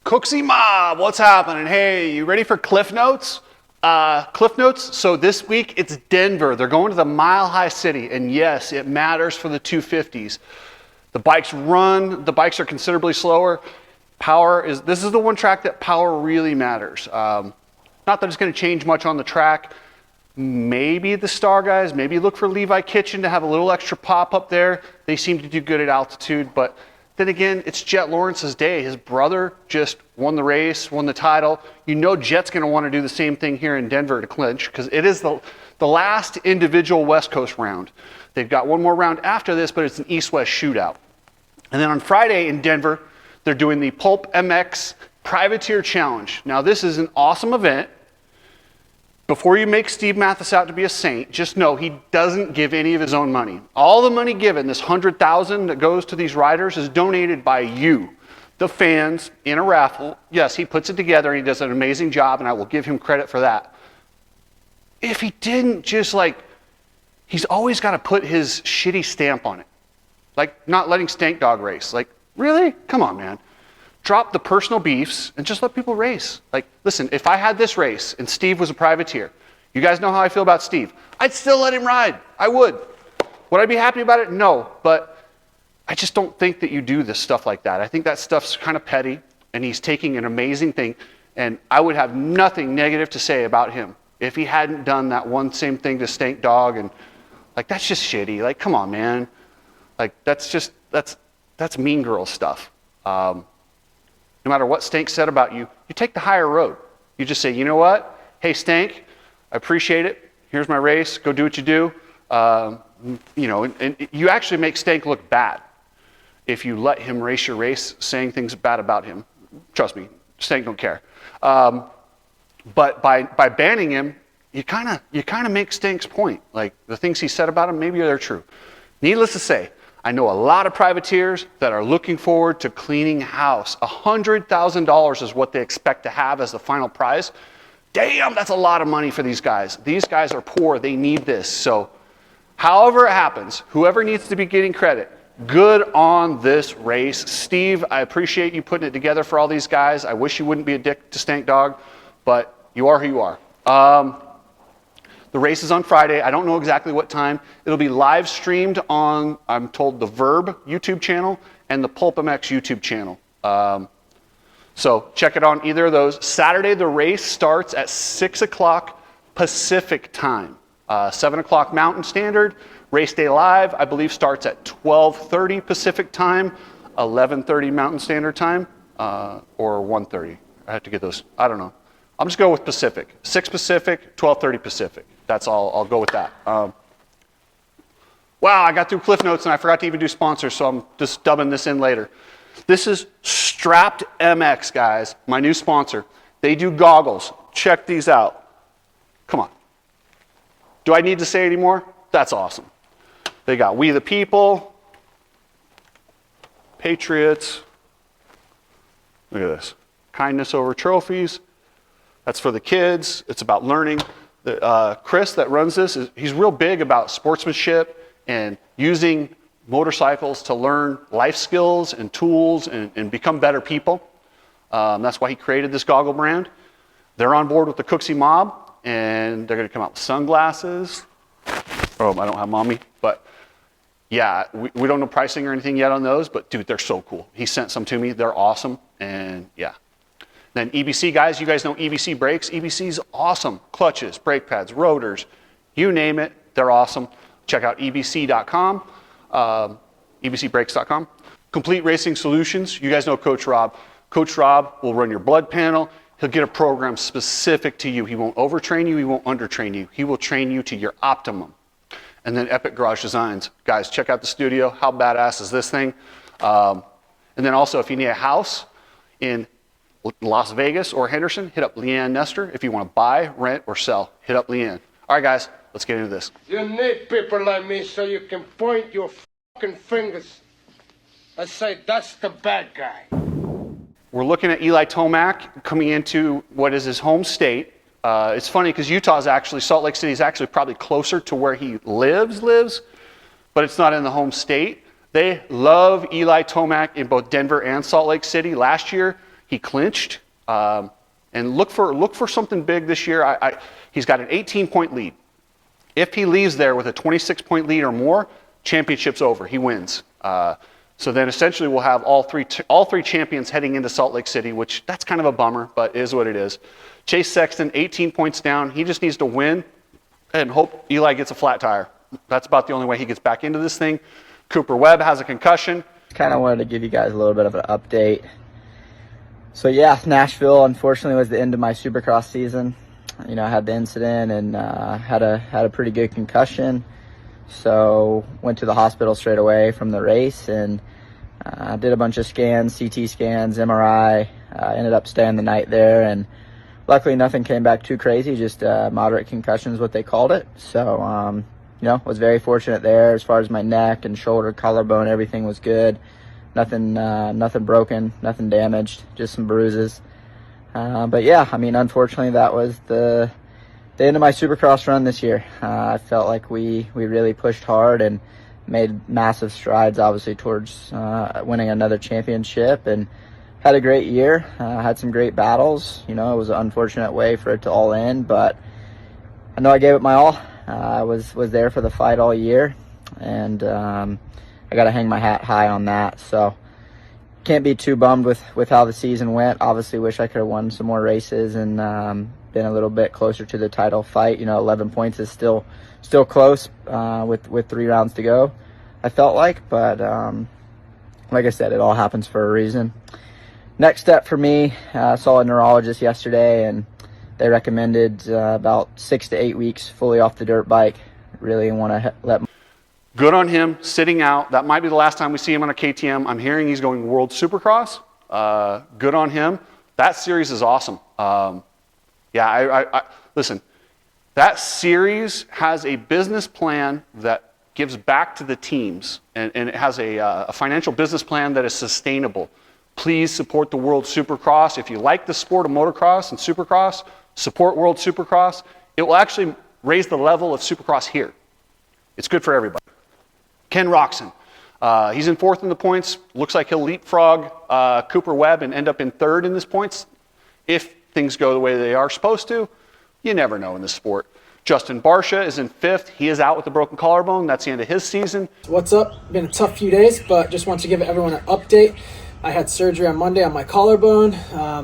Cooksy Mob, what's happening? Hey, you ready for Cliff Notes? Cliff Notes, so this week it's Denver. They're going to the Mile High City, and yes, it matters for the 250s. The bikes run, the bikes are considerably slower. This is the one track that power really matters. Not that it's going to change much on the track. Maybe the Star guys, maybe look for Levi Kitchen to have a little extra pop up there. They seem to do good at altitude, but then again, it's Jet Lawrence's day. His brother just won the race, won the title. You know Jet's going to want to do the same thing here in Denver to clinch, because it is the last individual West Coast round. They've got one more round after this, but it's an East-West shootout. And then on Friday in Denver, they're doing the Pulp MX Privateer Challenge. Now this is an awesome event. Before you make Steve Mathis out to be a saint, just know he doesn't give any of his own money. All the money given, this $100,000 that goes to these riders, is donated by you, the fans, in a raffle. Yes, he puts it together and he does an amazing job, and I will give him credit for that. If he didn't he's always got to put his shitty stamp on it. Like not letting Stank Dog race. Like, really? Come on, man. Drop the personal beefs and just let people race. Like, listen, if I had this race and Steve was a privateer, you guys know how I feel about Steve. I'd still let him ride. I would. Would I be happy about it? No, but I just don't think that you do this stuff like that. I think that stuff's kind of petty, and he's taking an amazing thing, and I would have nothing negative to say about him if he hadn't done that one same thing to Stank Dog, and like, that's just shitty. Like, come on, man. Like, that's mean girl stuff. No matter what Stank said about you, you take the higher road. You just say, you know what? Hey, Stank, I appreciate it. Here's my race. Go do what you do. And you actually make Stank look bad if you let him race your race saying things bad about him. Trust me, Stank don't care. But by banning him, you kind of make Stank's point. Like, the things he said about him, maybe they're true. Needless to say, I know a lot of privateers that are looking forward to cleaning house. $100,000 is what they expect to have as the final prize. Damn, that's a lot of money for these guys. These guys are poor. They need this. So however it happens, whoever needs to be getting credit, good on this race. Steve, I appreciate you putting it together for all these guys. I wish you wouldn't be a dick to Stank Dog, but you are who you are. The race is on Friday. I don't know exactly what time. It'll be live streamed on, I'm told, the Verb YouTube channel and the Pulp MX YouTube channel. So check it on either of those. Saturday, the race starts at 6 o'clock Pacific time, 7 o'clock Mountain Standard. Race day live, I believe, starts at 12:30 Pacific time, 11:30 Mountain Standard time, or 1:30. I have to get those. I don't know. I'm just going with Pacific. 6 Pacific, 12:30 Pacific. That's all. I'll go with that. Wow, I got through Cliff Notes and I forgot to even do sponsors, so I'm just dubbing this in later. This is Strapped MX, guys, my new sponsor. They do goggles. Check these out. Come on. Do I need to say any more? That's awesome. They got We the People, Patriots. Look at this. Kindness over trophies. That's for the kids. It's about learning. Chris that runs this, he's real big about sportsmanship and using motorcycles to learn life skills and tools and become better people. That's why he created this goggle brand. They're on board with the Cooksy Mob, and they're going to come out with sunglasses. Oh, I don't have mommy, but yeah, we don't know pricing or anything yet on those, but dude, they're so cool. He sent some to me. They're awesome, and yeah. Then EBC, guys, you guys know EBC brakes. EBC's awesome. Clutches, brake pads, rotors, you name it, they're awesome. Check out ebc.com, ebcbrakes.com. Complete Racing Solutions, you guys know Coach Rob. Coach Rob will run your blood panel. He'll get a program specific to you. He won't overtrain you, he won't undertrain you. He will train you to your optimum. And then Epic Garage Designs. Guys, check out the studio. How badass is this thing? And then also, if you need a house in Las Vegas or Henderson, hit up Leanne Nestor. If you want to buy, rent, or sell, hit up Leanne. All right, guys, let's get into this. You need people like me so you can point your fucking fingers and say, that's the bad guy. We're looking at Eli Tomac coming into what is his home state. It's funny because Salt Lake City is actually probably closer to where he lives, but it's not in the home state. They love Eli Tomac in both Denver and Salt Lake City. Last year, He clinched. And look for something big this year. He's got an 18-point lead. If he leaves there with a 26-point lead or more, championship's over. He wins. So then essentially we'll have all three champions heading into Salt Lake City, which that's kind of a bummer, but it is what it is. Chase Sexton, 18 points down. He just needs to win and hope Eli gets a flat tire. That's about the only way he gets back into this thing. Cooper Webb has a concussion. Kind of wanted to give you guys a little bit of an update. So yeah, Nashville unfortunately was the end of my Supercross season. You know, I had the incident and had a pretty good concussion. So went to the hospital straight away from the race and did a bunch of scans, CT scans, MRI. Ended up staying the night there, and luckily nothing came back too crazy, just moderate concussion is what they called it. So, you know, was very fortunate there as far as my neck and shoulder, collarbone, everything was good. Nothing broken, nothing damaged, just some bruises. But yeah, I mean, unfortunately that was the end of my Supercross run this year. I felt like we really pushed hard and made massive strides, obviously, towards winning another championship, and had a great year. Had some great battles. You know, it was an unfortunate way for it to all end, but I know I gave it my all. I was there for the fight all year, and I got to hang my hat high on that. So can't be too bummed with how the season went. Obviously, wish I could have won some more races and been a little bit closer to the title fight. You know, 11 points is still close with 3 rounds to go, I felt like. But like I said, it all happens for a reason. Next step for me, I saw a neurologist yesterday, and they recommended about 6 to 8 weeks fully off the dirt bike. Really want to let. Good on him, sitting out. That might be the last time we see him on a KTM. I'm hearing he's going World Supercross. Good on him. That series is awesome. Listen, that series has a business plan that gives back to the teams, and it has a financial business plan that is sustainable. Please support the World Supercross. If you like the sport of motocross and supercross, support World Supercross. It will actually raise the level of supercross here. It's good for everybody. Ken Roxon. He's in 4th in the points. Looks like he'll leapfrog Cooper Webb and end up in 3rd in this points. If things go the way they are supposed to, you never know in this sport. Justin Barcia is in 5th. He is out with a broken collarbone. That's the end of his season. What's up? Been a tough few days, but just want to give everyone an update. I had surgery on Monday on my collarbone.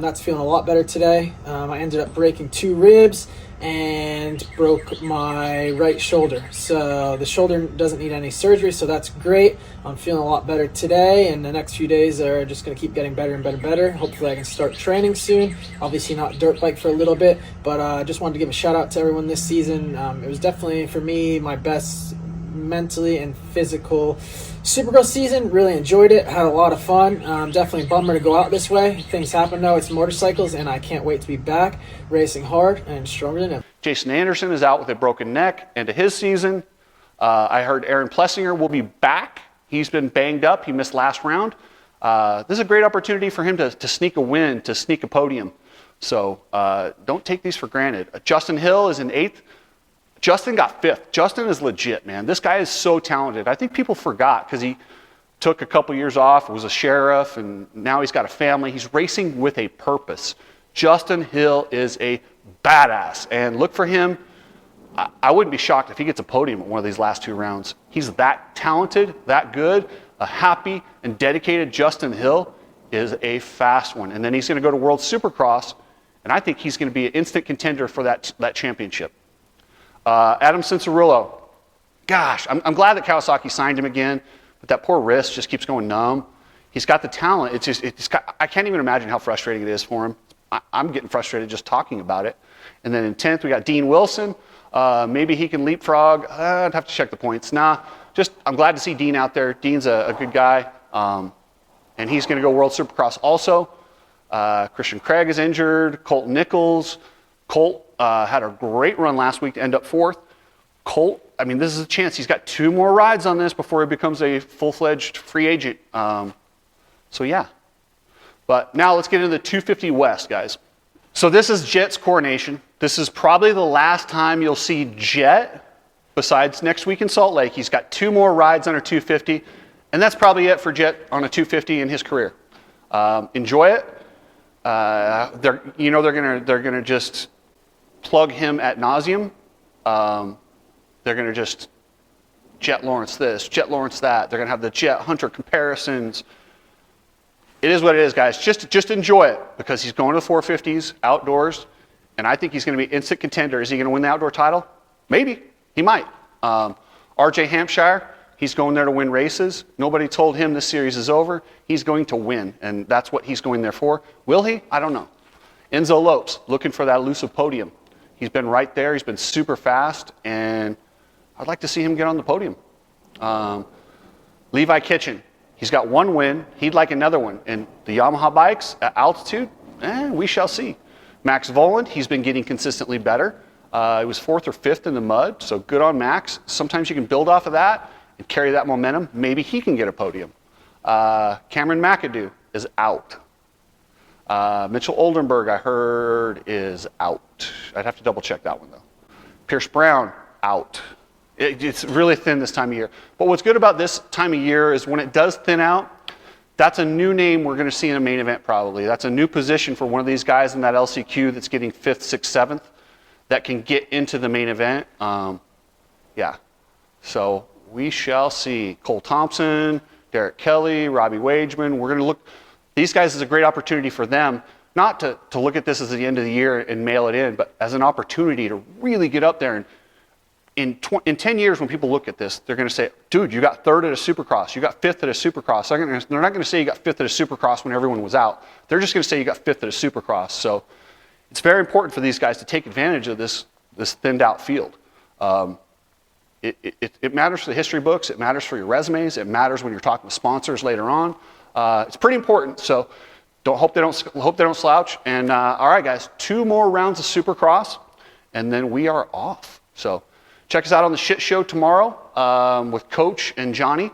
That's feeling a lot better today. I ended up breaking 2 ribs and broke my right shoulder. So the shoulder doesn't need any surgery, so that's great. I'm feeling a lot better today, and the next few days are just going to keep getting better and better and better. Hopefully I can start training soon. Obviously not dirt bike for a little bit, but I just wanted to give a shout out to everyone this season. It was definitely, for me, my best mentally and physical Supercross season. Really enjoyed it, had a lot of fun. Definitely a bummer to go out this way. Things happen though, it's motorcycles, and I can't wait to be back racing hard and stronger than ever. Jason Anderson is out with a broken neck into his season. I heard Aaron Plessinger will be back. He's been banged up. He missed last round. This is a great opportunity for him to sneak a win, to sneak a podium. So don't take these for granted. Justin Hill is in 8th. Justin got 5th. Justin is legit, man. This guy is so talented. I think people forgot because he took a couple years off, was a sheriff, and now he's got a family. He's racing with a purpose. Justin Hill is a badass, and look for him. I wouldn't be shocked if he gets a podium at one of these last 2 rounds. He's that talented, that good. A happy and dedicated Justin Hill is a fast one. And then he's going to go to World Supercross, and I think he's going to be an instant contender for that championship. Adam Cincerillo. Gosh, I'm glad that Kawasaki signed him again, but that poor wrist just keeps going numb. He's got the talent. I can't even imagine how frustrating it is for him. I'm getting frustrated just talking about it. And then in 10th, we got Dean Wilson. Maybe he can leapfrog. I'd have to check the points. I'm glad to see Dean out there. Dean's a good guy. And he's going to go World Supercross also. Christian Craig is injured. Colt Nichols. Colt had a great run last week to end up 4th. Colt, I mean, this is a chance. He's got 2 more rides on this before he becomes a full-fledged free agent. So yeah. But now let's get into the 250 West, guys. So this is Jet's coronation. This is probably the last time you'll see Jet, besides next week in Salt Lake. He's got 2 more rides on a 250, and that's probably it for Jet on a 250 in his career. Enjoy it. They're gonna just plug him ad nauseum. They're gonna just Jet Lawrence this, Jet Lawrence that. They're gonna have the Jet Hunter comparisons. It is what it is, guys. Just enjoy it, because he's going to the 450s outdoors, and I think he's going to be instant contender. Is he going to win the outdoor title? Maybe. He might. RJ Hampshire, he's going there to win races. Nobody told him this series is over. He's going to win, and that's what he's going there for. Will he? I don't know. Enzo Lopes, looking for that elusive podium. He's been right there. He's been super fast, and I'd like to see him get on the podium. Levi Kitchen, he's got one win. He'd like another one. And the Yamaha bikes at altitude, we shall see. Max Voland, he's been getting consistently better. He was 4th or 5th in the mud, so good on Max. Sometimes you can build off of that and carry that momentum. Maybe he can get a podium. Cameron McAdoo is out. Mitchell Oldenburg, I heard, is out. I'd have to double check that one, though. Pierce Brown, out. It's really thin this time of year. But what's good about this time of year is when it does thin out, that's a new name we're going to see in a main event probably. That's a new position for one of these guys in that LCQ that's getting 5th, 6th, 7th that can get into the main event. Yeah. So we shall see. Cole Thompson, Derek Kelly, Robbie Wageman. We're going to look. These guys is a great opportunity for them, not to look at this as the end of the year and mail it in, but as an opportunity to really get up there. And in 10 years, when people look at this, they're going to say, dude, you got 3rd at a Supercross. You got 5th at a Supercross. They're not going to say you got 5th at a Supercross when everyone was out. They're just going to say you got 5th at a Supercross. So it's very important for these guys to take advantage of this thinned out field. It matters for the history books. It matters for your resumes. It matters when you're talking with sponsors later on. It's pretty important. So hope they don't slouch. And all right, guys, 2 more rounds of Supercross, and then we are off. So check us out on the Shit Show tomorrow with Coach and Johnny.